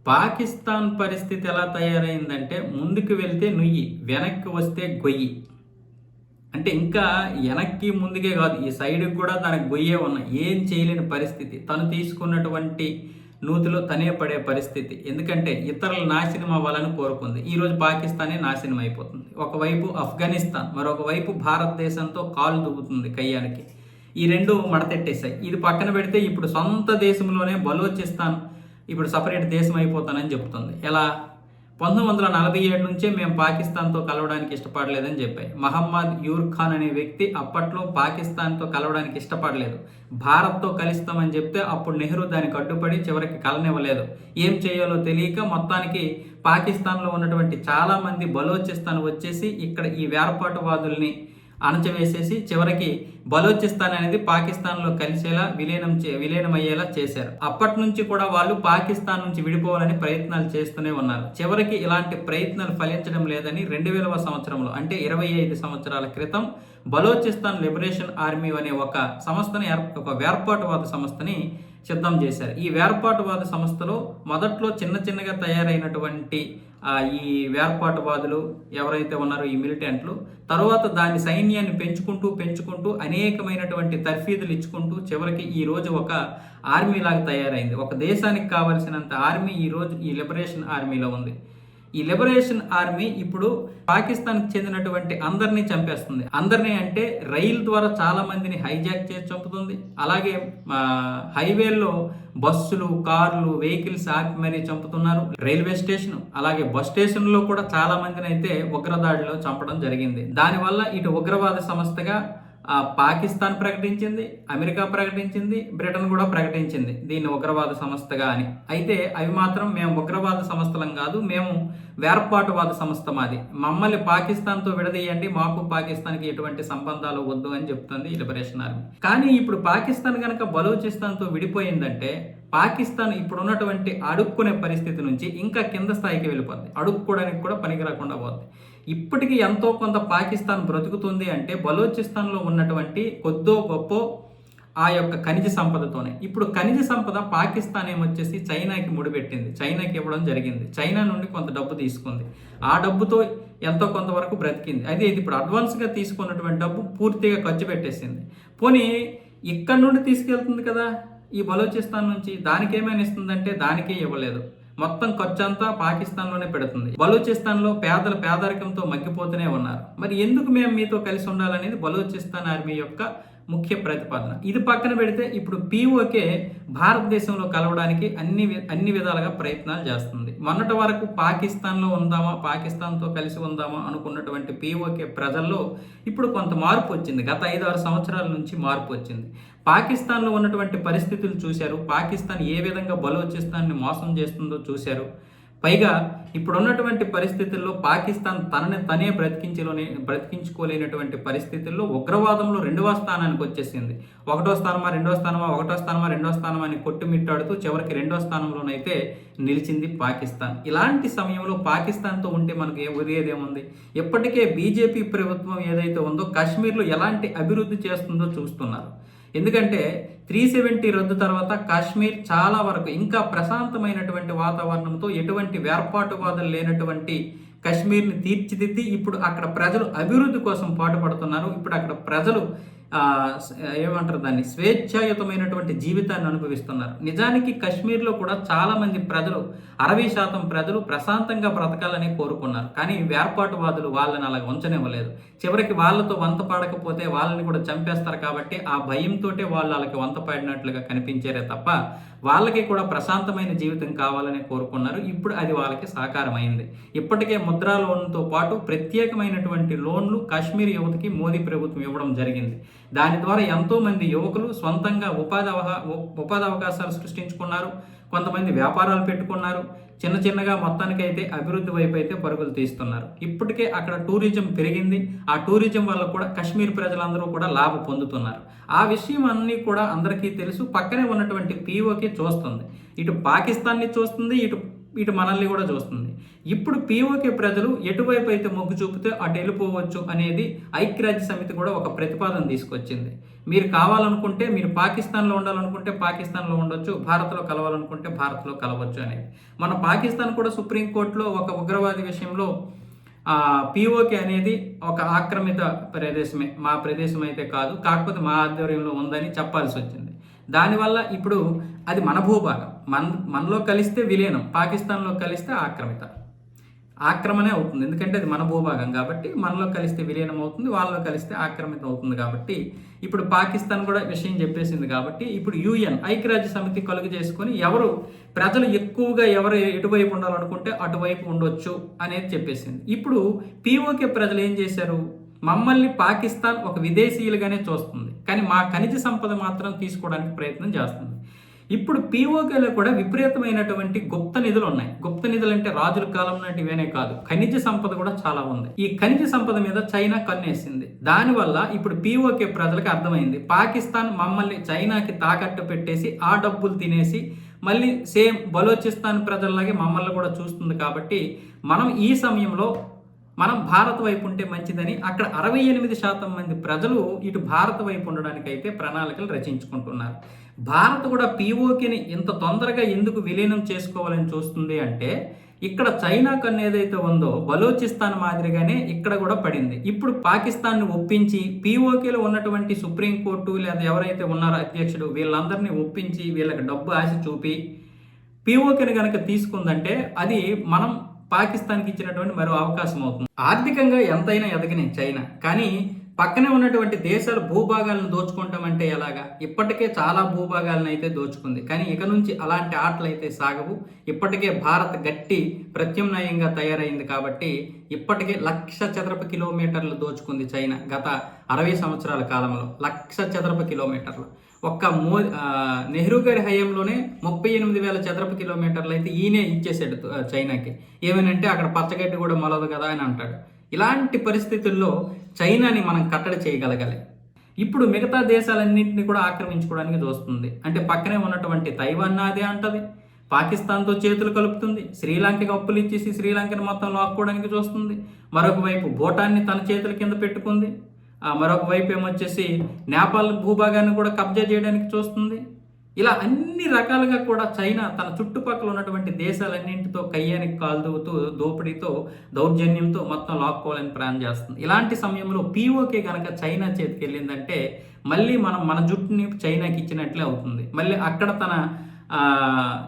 పాకిస్తాన్ పరిస్థితి ఎలా తయారైందంటే ముందుకు వెళ్తే నుయ్యి, వెనక్కి వస్తే గొయ్యి. అంటే ఇంకా వెనక్కి ముందుకే కాదు, ఈ సైడ్కి కూడా తనకు గొయ్యే ఉన్నాయి. ఏం చేయలేని పరిస్థితి. తను తీసుకున్నటువంటి నూతిలో తనే పడే పరిస్థితి. ఎందుకంటే ఇతరులు నాశనం అవ్వాలని కోరుకుంది. ఈరోజు పాకిస్తానే నాశనం అయిపోతుంది. ఒకవైపు ఆఫ్ఘనిస్తాన్, మరొక వైపు భారతదేశంతో కాలు దువ్వుతుంది కయ్యానికి. ఈ రెండు మడతెట్టేశాయి. ఇది పక్కన పెడితే ఇప్పుడు సొంత దేశంలోనే బలోచిస్తాన్ ఇప్పుడు సపరేట్ దేశం అయిపోతానని చెప్తుంది. ఎలా? 1947 నుంచే మేము పాకిస్తాన్తో కలవడానికి ఇష్టపడలేదని చెప్పాయి. మహమ్మద్ యూర్ ఖాన్ అనే వ్యక్తి అప్పట్లో పాకిస్తాన్తో కలవడానికి ఇష్టపడలేదు. భారత్తో కలుస్తామని చెప్తే అప్పుడు నెహ్రూ దానికి అడ్డుపడి చివరికి కలనివ్వలేదు. ఏం చేయాలో తెలియక మొత్తానికి పాకిస్తాన్లో ఉన్నటువంటి చాలామంది బలోచిస్తాన్ వచ్చేసి ఇక్కడ ఈ వేర్పాటువాదుల్ని అణచివేసేసి చివరికి బలోచిస్తాన్ అనేది పాకిస్తాన్లో కలిసేలా విలీనమయ్యేలా చేశారు. అప్పటి నుంచి కూడా వాళ్ళు పాకిస్తాన్ నుంచి విడిపోవాలని ప్రయత్నాలు చేస్తూనే ఉన్నారు. చివరికి ఇలాంటి ప్రయత్నాలు ఫలించడం లేదని 2000వ సంవత్సరంలో, అంటే 25 సంవత్సరాల క్రితం బలోచిస్తాన్ లిబరేషన్ ఆర్మీ అనే ఒక వేర్పాటువాద సంస్థని సిద్ధం చేశారు. ఈ వేర్పాటువాద సంస్థలో మొదట్లో చిన్నగా తయారైనటువంటి ఈ వేర్పాటువాదులు ఎవరైతే ఉన్నారో ఈ మిలిటెంట్లు, తర్వాత దాని సైన్యాన్ని పెంచుకుంటూ అనేకమైనటువంటి తర్ఫీదులు ఇచ్చుకుంటూ చివరికి ఈ రోజు ఒక ఆర్మీ లాగా తయారైంది. ఒక దేశానికి కావలసినంత ఆర్మీ ఈ రోజు ఈ లిబరేషన్ ఆర్మీలో ఉంది. ఈ లిబరేషన్ ఆర్మీ ఇప్పుడు పాకిస్తాన్కి చెందినటువంటి అందరినీ చంపేస్తుంది. అందరినీ అంటే రైలు ద్వారా చాలా మందిని హైజాక్ చేసి చంపుతుంది. అలాగే హైవేల్లో బస్సులు, కార్లు, వెహికల్స్ ఆపి మరీ చంపుతున్నారు. రైల్వే స్టేషన్, అలాగే బస్ స్టేషన్లో కూడా చాలా మందిని అయితే ఉగ్రదాడిలో చంపడం జరిగింది. దానివల్ల ఇటు ఉగ్రవాద సంస్థగా పాకిస్తాన్ ప్రకటించింది, అమెరికా ప్రకటించింది, బ్రిటన్ కూడా ప్రకటించింది దీన్ని ఉగ్రవాద సంస్థగా అని. అయితే అవి మాత్రం మేము ఉగ్రవాద సంస్థలం కాదు, మేము వేర్పాటువాద సంస్థ మాది, మమ్మల్ని పాకిస్తాన్తో విడదీయండి, మాకు పాకిస్తాన్కి ఎటువంటి సంబంధాలు వద్దు అని చెప్తుంది లిబరేషన్ ఆర్మీ. కానీ ఇప్పుడు పాకిస్తాన్ కనుక బలూచిస్తాన్తో విడిపోయిందంటే పాకిస్తాన్ ఇప్పుడు ఉన్నటువంటి అడుక్కునే పరిస్థితి నుంచి ఇంకా కింద స్థాయికి వెళ్ళిపోద్ది. అడుక్కోవడానికి కూడా పనికి రాకుండా పోద్ది. ఇప్పటికీ ఎంతో కొంత పాకిస్తాన్ బ్రతుకుతుంది అంటే బలూచిస్తాన్లో ఉన్నటువంటి కొద్దో గొప్ప ఆ యొక్క ఖనిజ సంపదతోనే. ఇప్పుడు ఖనిజ సంపద పాకిస్తాన్ ఏమొచ్చేసి చైనాకి ముడిపెట్టింది, చైనాకి ఇవ్వడం జరిగింది. చైనా నుండి కొంత డబ్బు తీసుకుంది, ఆ డబ్బుతో ఎంతో కొంతవరకు బ్రతికింది. అయితే ఇది ఇప్పుడు అడ్వాన్స్గా తీసుకున్నటువంటి డబ్బు పూర్తిగా ఖర్చు పెట్టేసింది. పోనీ ఇక్కడ నుండి తీసుకెళ్తుంది కదా ఈ బలూచిస్తాన్ నుంచి, దానికి ఏమైనా ఇస్తుందంటే దానికే ఇవ్వలేదు. మొత్తం ఖర్చు అంతా పాకిస్తాన్లోనే పెడుతుంది. బలూచిస్తాన్లో పేదల పేదరికంతో మగ్గిపోతూనే ఉన్నారు. మరి ఎందుకు మేము మీతో కలిసి ఉండాలనేది బలూచిస్తాన్ ఆర్మీ యొక్క ముఖ్య ప్రతిపాదన. ఇది పక్కన పెడితే ఇప్పుడు పీఓకే భారతదేశంలో కలవడానికి అన్ని విధాలుగా ప్రయత్నాలు చేస్తుంది. మొన్నటి వరకు పాకిస్తాన్లో ఉందామా, పాకిస్తాన్తో కలిసి ఉందామా అనుకున్నటువంటి పీఓకే ప్రజల్లో ఇప్పుడు కొంత మార్పు వచ్చింది. గత 5-6 సంవత్సరాల నుంచి మార్పు వచ్చింది. పాకిస్తాన్లో ఉన్నటువంటి పరిస్థితులు చూశారు, పాకిస్తాన్ ఏ విధంగా బలూచిస్తాన్ని మోసం చేస్తుందో చూశారు. పైగా ఇప్పుడున్నటువంటి పరిస్థితుల్లో పాకిస్తాన్ తనే బ్రతికించుకోలేనటువంటి పరిస్థితుల్లో ఉగ్రవాదంలో 2వ స్థానానికి వచ్చేసింది. 1వ స్థానమా 2వ స్థానమా 1వ స్థానమా 2వ స్థానమా అని కొట్టుమిట్టాడుతూ చివరికి 2వ స్థానంలోనైతే నిలిచింది పాకిస్తాన్. ఇలాంటి సమయంలో పాకిస్తాన్తో ఉంటే మనకు ఉరియేదేముంది? ఇప్పటికే బీజేపీ ప్రభుత్వం ఏదైతే ఉందో కాశ్మీర్లో ఎలాంటి అభివృద్ధి చేస్తుందో చూస్తున్నారు. ఎందుకంటే 370 రద్దు తర్వాత కాశ్మీర్ చాలా వరకు ఇంకా ప్రశాంతమైనటువంటి వాతావరణంతో ఎటువంటి వేర్పాటువాదులు లేనటువంటి కాశ్మీర్ని తీర్చిదిద్ది ఇప్పుడు అక్కడ ప్రజలు అభివృద్ధి కోసం పాటుపడుతున్నారు. ఇప్పుడు అక్కడ ప్రజలు ఏమంటారు దాన్ని, స్వేచ్ఛాయుతమైనటువంటి జీవితాన్ని అనుభవిస్తున్నారు. నిజానికి కాశ్మీర్లో కూడా చాలామంది ప్రజలు 60% ప్రజలు ప్రశాంతంగా బ్రతకాలని కోరుకున్నారు. కానీ వేర్పాటువాదులు వాళ్ళని అలా ఉంచనివ్వలేదు. చివరికి వాళ్ళతో వంత పాడకపోతే వాళ్ళని కూడా చంపేస్తారు కాబట్టి ఆ భయంతో వాళ్ళు వాళ్ళకి వంత పాడినట్లుగా కనిపించారే తప్ప వాళ్ళకి కూడా ప్రశాంతమైన జీవితం కావాలని కోరుకున్నారు. ఇప్పుడు అది వాళ్ళకి సాకారమైంది. ఇప్పటికే ముద్రా లోన్తో పాటు ప్రత్యేకమైనటువంటి లోన్లు కాశ్మీర్ యువతకి మోదీ ప్రభుత్వం ఇవ్వడం జరిగింది. దాని ద్వారా ఎంతోమంది యువకులు సొంతంగా ఉపాధి అవకాశాలు సృష్టించుకున్నారు. కొంతమంది వ్యాపారాలు పెట్టుకున్నారు. చిన్నగా మొత్తానికైతే అభివృద్ధి వైపు అయితే పరుగులు తీస్తున్నారు. ఇప్పటికే అక్కడ టూరిజం పెరిగింది. ఆ టూరిజం వల్ల కూడా కాశ్మీర్ ప్రజలందరూ కూడా లాభం పొందుతున్నారు. ఆ విషయం అన్నీ కూడా అందరికీ తెలుసు. పక్కనే ఉన్నటువంటి పీఓకే చూస్తుంది, ఇటు పాకిస్తాన్ని చూస్తుంది, ఇటు మనల్ని కూడా చూస్తుంది. ఇప్పుడు పీఓకే ప్రజలు ఎటువైపు అయితే మొగ్గు చూపితే అటు వెళ్ళిపోవచ్చు అనేది ఐక్యరాజ్య సమితి కూడా ఒక ప్రతిపాదన తీసుకొచ్చింది. మీరు కావాలనుకుంటే మీరు పాకిస్తాన్లో ఉండాలనుకుంటే పాకిస్తాన్లో ఉండొచ్చు, భారత్లో కలవాలనుకుంటే భారత్లో కలవచ్చు అనేది. మన పాకిస్తాన్ కూడా సుప్రీంకోర్టులో ఒక ఉగ్రవాది విషయంలో పీఓకే అనేది ఒక ఆక్రమిత ప్రదేశమే, మా ప్రదేశం అయితే కాదు, కాకపోతే మా ఆధ్వర్యంలో ఉందని చెప్పాల్సి వచ్చింది. దానివల్ల ఇప్పుడు అది మన భూభాగం, మనలో కలిస్తే విలీనం, పాకిస్తాన్లో కలిస్తే ఆక్రమణే అవుతుంది. ఎందుకంటే అది మన భూభాగం కాబట్టి మనలో కలిస్తే విలీనం అవుతుంది, వాళ్ళలో కలిస్తే ఆక్రమితం అవుతుంది. కాబట్టి ఇప్పుడు పాకిస్తాన్ కూడా విషయం చెప్పేసింది. కాబట్టి ఇప్పుడు యుఎన్ ఐక్యరాజ్య సమితి కలుగు చేసుకొని ప్రజలు ఎక్కువగా ఎవరు ఎటువైపు ఉండాలనుకుంటే అటువైపు ఉండొచ్చు అనేది చెప్పేసింది. ఇప్పుడు పీఓకే ప్రజలు ఏం చేశారు? మమ్మల్ని పాకిస్తాన్ ఒక విదేశీయులుగానే చూస్తుంది, కానీ మా ఖనిజ సంపద మాత్రం తీసుకోవడానికి ప్రయత్నం చేస్తుంది. ఇప్పుడు పీఓకేలో కూడా విపరీతమైనటువంటి గుప్త నిధులు ఉన్నాయి. గుప్త నిధులు అంటే రాజుల కాలం నాటివేనే కాదు, ఖనిజ సంపద కూడా చాలా ఉంది. ఈ ఖనిజ సంపద మీద చైనా కన్నేసింది. దానివల్ల ఇప్పుడు పీఓకే ప్రజలకు అర్థమైంది, పాకిస్తాన్ మమ్మల్ని చైనాకి తాకట్టు పెట్టేసి ఆ డబ్బులు తినేసి మళ్ళీ సేమ్ బలోచిస్తాన్ ప్రజల్లాగే మమ్మల్ని కూడా చూస్తుంది. కాబట్టి మనం ఈ సమయంలో భారత్ వైపు ఉంటే మంచిదని అక్కడ 68% మంది ప్రజలు ఇటు భారత్ వైపు ఉండడానికి అయితే ప్రణాళికలు రచించుకుంటున్నారు. భారత్ కూడా పీఓకేని ఇంత తొందరగా ఎందుకు విలీనం చేసుకోవాలని చూస్తుంది అంటే, ఇక్కడ చైనా కన్ను ఏదైతే ఉందో బలోచిస్తాన్ మాదిరిగానే ఇక్కడ కూడా పడింది. ఇప్పుడు పాకిస్తాన్ని ఒప్పించి పీఓకేలో ఉన్నటువంటి సుప్రీంకోర్టు లేదా ఎవరైతే ఉన్నారో అధ్యక్షుడు వీళ్ళందరినీ ఒప్పించి వీళ్ళకి డబ్బు ఆశ చూపి పీఓకేని కనుక తీసుకుందంటే అది మనం పాకిస్తాన్కి ఇచ్చినటువంటి మరో అవకాశం అవుతుంది. ఆర్థికంగా ఎంతైనా ఎదగని చైనా, కానీ పక్కనే ఉన్నటువంటి దేశాల భూభాగాలను దోచుకుంటామంటే ఎలాగా? ఇప్పటికే చాలా భూభాగాలను అయితే దోచుకుంది, కానీ ఇక నుంచి అలాంటి ఆటలు అయితే సాగవు. ఇప్పటికే భారత్ గట్టి ప్రత్యామ్నాయంగా తయారైంది కాబట్టి ఇప్పటికే 1,00,000 చదరపు కిలోమీటర్లు దోచుకుంది చైనా గత 60 సంవత్సరాల కాలంలో. 1,00,000 చదరపు కిలోమీటర్లు. ఒక్క నెహ్రూ గారి హయాంలోనే 38,000 చదరపు కిలోమీటర్లు అయితే ఈయనే ఇచ్చేసాడు చైనాకి. ఏమనంటే అక్కడ పచ్చగడ్డి కూడా మొలదు కదా అని అంటాడు. ఇలాంటి పరిస్థితుల్లో చైనాని మనం కట్టడి చేయగలగాలి. ఇప్పుడు మిగతా దేశాలన్నింటినీ కూడా ఆక్రమించుకోవడానికి చూస్తుంది. అంటే పక్కనే ఉన్నటువంటి తైవాన్ అదే అంటది, పాకిస్తాన్తో చేతులు కలుపుతుంది, శ్రీలంకకి అప్పులు ఇచ్చేసి శ్రీలంకని మొత్తం లాక్కోవడానికి చూస్తుంది. మరొక వైపు భూటాన్ని తన చేతుల కింద పెట్టుకుంది. మరొక వైపు ఏమొచ్చేసి నేపాల్ భూభాగాన్ని కూడా కబ్జా చేయడానికి చూస్తుంది. ఇలా అన్ని రకాలుగా కూడా చైనా తన చుట్టుపక్కల ఉన్నటువంటి దేశాలన్నింటితో కయ్యానికి కాలుదూతూ దోపిడీతో దౌర్జన్యంతో మొత్తం లాక్కోవాలని ప్లాన్ చేస్తుంది. ఇలాంటి సమయంలో పీఓకే కనుక చైనా చేతికి వెళ్ళిందంటే మళ్ళీ మన జుట్టుని చైనాకి ఇచ్చినట్లే అవుతుంది. మళ్ళీ అక్కడ తన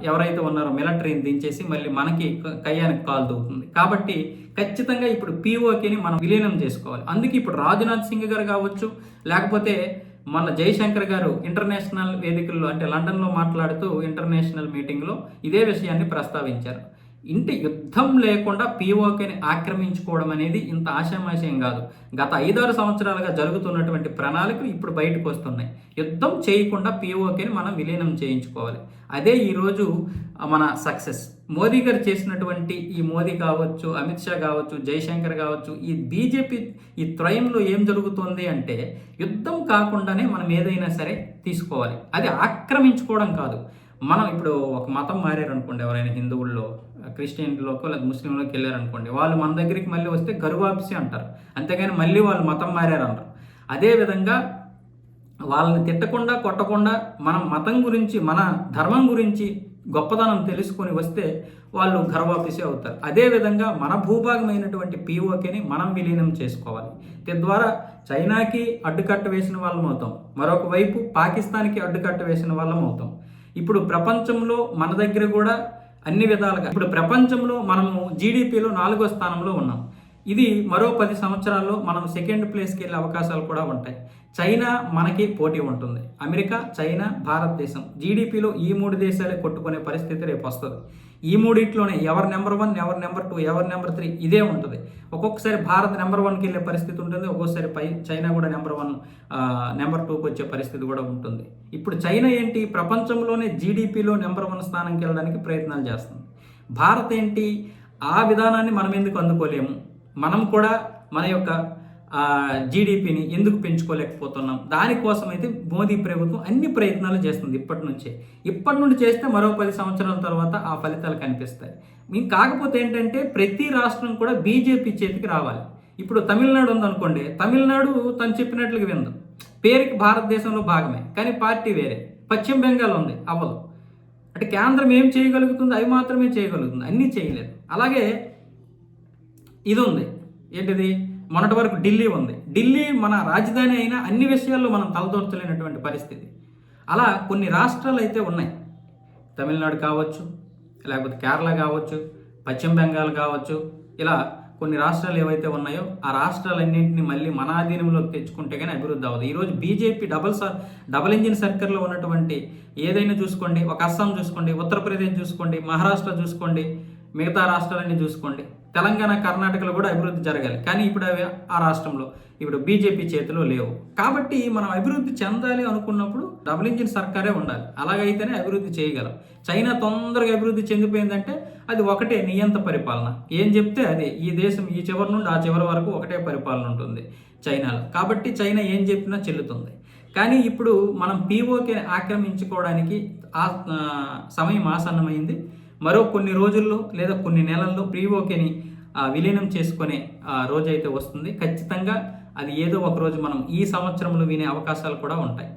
ఎవరైతే ఉన్నారో మిలిటరీని దించేసి మళ్ళీ మనకి కయ్యానికి కాలుదూతుంది. కాబట్టి ఖచ్చితంగా ఇప్పుడు పీఓకేని మనం విలీనం చేసుకోవాలి. అందుకే ఇప్పుడు రాజ్నాథ్ సింగ్ గారు కావచ్చు, లేకపోతే మన జైశంకర్ గారు ఇంటర్నేషనల్ వేదికల్లో అంటే లండన్లో మాట్లాడుతూ ఇంటర్నేషనల్ మీటింగ్లో ఇదే విషయాన్ని ప్రస్తావించారు. యుద్ధం లేకుండా పీఓకేని ఆక్రమించుకోవడం అనేది ఇంత ఆశామాశయం కాదు. గత 5-6 సంవత్సరాలుగా జరుగుతున్నటువంటి ప్రణాళికలు ఇప్పుడు బయటకు వస్తున్నాయి. యుద్ధం చేయకుండా పీఓకేని మనం విలీనం చేయించుకోవాలి. అదే ఈరోజు మన సక్సెస్. మోదీ గారు చేసినటువంటి ఈ మోదీ కావచ్చు, అమిత్ షా కావచ్చు, జైశంకర్ కావచ్చు, ఈ బీజేపీ ఈ త్రయంలో ఏం జరుగుతుంది అంటే యుద్ధం కాకుండానే మనం ఏదైనా సరే తీసుకోవాలి. అది ఆక్రమించుకోవడం కాదు. మనం ఇప్పుడు ఒక మతం మారారనుకోండి, ఎవరైనా హిందువుల్లో క్రిస్టియన్లోకో లేదా ముస్లింలోకి వెళ్ళారనుకోండి, వాళ్ళు మన దగ్గరికి మళ్ళీ వస్తే గరువాపిసి అంటారు, అంతేగాని మళ్ళీ వాళ్ళు మతం మారారంటారు. అదేవిధంగా వాళ్ళని తిట్టకుండా కొట్టకుండా మనం మతం గురించి మన ధర్మం గురించి గొప్పతనం తెలుసుకొని వస్తే వాళ్ళు గర్వాపిసి అవుతారు. అదేవిధంగా మన భూభాగమైనటువంటి పీఓకేని మనం విలీనం చేసుకోవాలి. తద్వారా చైనాకి అడ్డుకట్ట వేసిన వాళ్ళం అవుతాం, మరొక వైపు పాకిస్తాన్కి అడ్డుకట్ట వేసిన వాళ్ళం అవుతాం. ఇప్పుడు ప్రపంచంలో మన దగ్గర కూడా అన్ని విధాలుగా ఇప్పుడు ప్రపంచంలో మనము జీడిపిలో 4వ స్థానంలో ఉన్నాం. ఇది మరో 10 సంవత్సరాల్లో మనం సెకండ్ ప్లేస్కి వెళ్ళే అవకాశాలు కూడా ఉంటాయి. చైనా మనకి పోటీ ఉంటుంది. అమెరికా, చైనా, భారతదేశం జీడిపిలో ఈ 3 దేశాలే కొట్టుకునే పరిస్థితి రేపు వస్తుంది. ఈ మూడిట్లోనే ఎవరు నెంబర్ 1, ఎవరు నెంబర్ 2, ఎవరు నెంబర్ 3 ఇదే ఉంటుంది. ఒక్కొక్కసారి భారత్ నెంబర్ 1కి వెళ్ళే పరిస్థితి ఉంటుంది, ఒక్కొక్కసారి చైనా కూడా నెంబర్ 1, నెంబర్ 2కి వచ్చే పరిస్థితి కూడా ఉంటుంది. ఇప్పుడు చైనా ఏంటి, ప్రపంచంలోనే జీడిపిలో నెంబర్ 1 స్థానంకి వెళ్ళడానికి ప్రయత్నాలు చేస్తుంది. భారత్ ఏంటి, ఆ విధానాన్ని మనం ఎందుకు అందుకోలేము? మనం కూడా మన యొక్క జీడిపిని ఎందుకు పెంచుకోలేకపోతున్నాం? దానికోసం అయితే మోదీ ప్రభుత్వం అన్ని ప్రయత్నాలు చేస్తుంది ఇప్పటి నుండి చేస్తే మరో 10 సంవత్సరాల తర్వాత ఆ ఫలితాలు కనిపిస్తాయి. కాకపోతే ఏంటంటే ప్రతి రాష్ట్రం కూడా బీజేపీ చేతికి రావాలి. ఇప్పుడు తమిళనాడు ఉందనుకోండి, తమిళనాడు తను చెప్పినట్లుగా విందు, పేరుకి భారతదేశంలో భాగమే కానీ పార్టీ వేరే. పశ్చిమ బెంగాల్ ఉంది, అవ్వదు. అంటే కేంద్రం ఏం చేయగలుగుతుంది? అవి మాత్రమే చేయగలుగుతుంది, అన్నీ చేయలేదు. అలాగే ఇది ఉంది, ఏంటిది, మొన్నటి వరకు ఢిల్లీ ఉంది. ఢిల్లీ మన రాజధాని అయినా అన్ని విషయాల్లో మనం తలదూర్చలేనటువంటి పరిస్థితి. అలా కొన్ని రాష్ట్రాలు అయితే ఉన్నాయి, తమిళనాడు కావచ్చు, లేకపోతే కేరళ కావచ్చు, పశ్చిమ బెంగాల్ కావచ్చు. ఇలా కొన్ని రాష్ట్రాలు ఏవైతే ఉన్నాయో ఆ రాష్ట్రాలన్నింటినీ మళ్ళీ మన ఆధీనంలోకి తెచ్చుకుంటే కానీ అభివృద్ధి అవ్వదు. ఈరోజు బీజేపీ డబుల్ ఇంజిన్ సర్కిల్లో ఉన్నటువంటి ఏదైనా చూసుకోండి, ఒక అస్సాం చూసుకోండి, ఉత్తరప్రదేశ్ చూసుకోండి, మహారాష్ట్ర చూసుకోండి, మిగతా రాష్ట్రాలన్నీ చూసుకోండి, తెలంగాణ కర్ణాటకలో కూడా అభివృద్ధి జరగాలి. కానీ ఇప్పుడు అవి ఆ రాష్ట్రంలో ఇప్పుడు బీజేపీ చేతిలో లేవు. కాబట్టి మనం అభివృద్ధి చెందాలి అనుకున్నప్పుడు డబుల్ ఇంజిన్ సర్కారే ఉండాలి. అలాగైతేనే అభివృద్ధి చేయగలం. చైనా తొందరగా అభివృద్ధి చెందిపోయిందంటే అది ఒకటే నియంత పరిపాలన. ఏం చెప్తే అదే, ఈ దేశం ఈ చివరి నుండి ఆ చివరి వరకు ఒకటే పరిపాలన ఉంటుంది చైనాలో. కాబట్టి చైనా ఏం చెప్పినా చెల్లుతుంది. కానీ ఇప్పుడు మనం పీఓకే ఆక్రమించుకోవడానికి సమయం ఆసన్నమైంది. మరో కొన్ని రోజుల్లో లేదా కొన్ని నెలల్లో పీఓకేని విలీనం చేసుకునే రోజైతే వస్తుంది. ఖచ్చితంగా అది ఏదో ఒక రోజు మనం ఈ సంవత్సరంలో వినే అవకాశాలు కూడా ఉంటాయి.